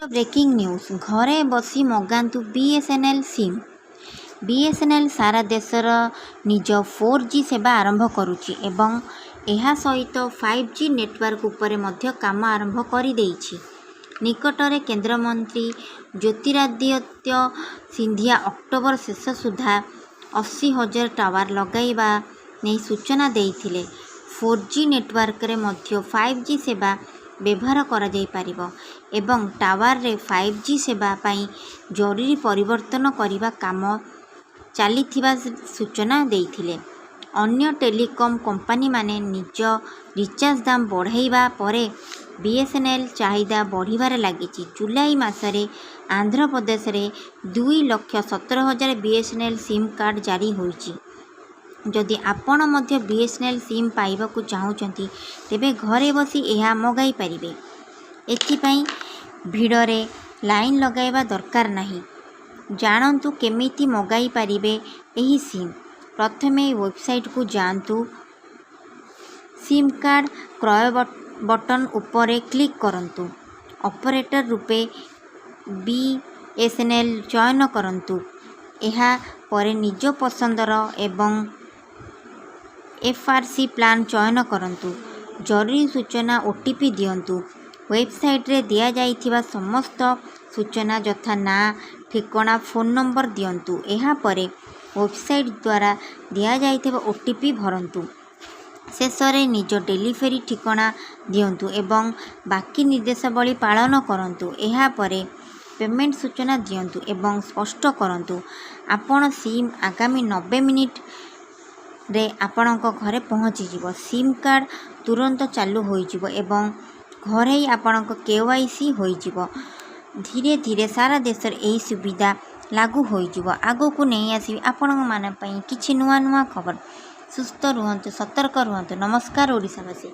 Breaking news घरे बसी मगातु BSNL SIM. BSNL सारा देशर निज 4G सेवा आरंभ करुच्ची एवं यह सहित 5G नेटवर्क उपरे मध्य काम आरंभ कर देइछि। निकटरे केंद्रमंत्री ज्योतिरादित्य सिंधिया अक्टोबर शेष सुधा 80,000 टावर लगाइबा नहीं सूचना देइथिले। 4G नेटवर्क रे मध्य 5G सेवा व्यवहार करा जाई परिबो एवं टावर रे 5G सेवा पाई जरूरी परिवर्तन करिबा काम चलीथिबा सूचना देइथिले। अन्य टेलीकॉम कंपनी माने निज रिचार्ज दाम बढ़ाइबा परे बीएसएनएल चाहिदा बढ़िबार लागिछि। जुलाई मासरे आंध्र प्रदेश रे 2,17,000 बीएसएनएल सिम कार्ड जारी होइछि। जदि आपण मध्य बीएसएनएल सिम पाइबाकू चाहूचंती तेबे घरे बसी यह मगाई पारिबे। एथिपाई भिड़रे लाइन लगाइबा दरकार नाही। जानतु केमिति मगाई पारिबे एही सिम। प्रथमे वेबसाइट को जानतु। सिम कार्ड क्रय बटन उपरे क्लिक करंतु। ऑपरेटर रूपे बीएसएनएल चयन करंतु। एहा परे निज पसंदर एवं एफआरसी प्लान चयन करंतु। जरूरी सूचना ओटीपी दियंतु। वेबसाइट रे दिया जाइथिबा समस्त सूचना यथा ना ठिकाना फोन नंबर दियंतु। एहा परे वेबसाइट द्वारा दिया जाइथिबा ओटीपी भरंतु। शेषरे निज डेलीफेरी ठिकाना दियंतु एवं बाकी निर्देशावली पालन करंतु। एहा परे पेमेंट सूचना दियंतु एवं स्पष्ट करंतु। आपण सिम आगामी 90 मिनिट रे आपणक घरे पहुँची जिवो। सिम कार्ड तुरंत चालू होई जिवो एवं घरे ही आपणक केवाईसी होई जिवो। धीरे धीरे सारा देश यही सुविधा लागू होई जिवो। आगो को नहीं आसी आपणक मान पई किछि नुआ नुआ खबर। सुस्थ रुहंतु, सतर्क रुहंतु। नमस्कार ओडिशावासी।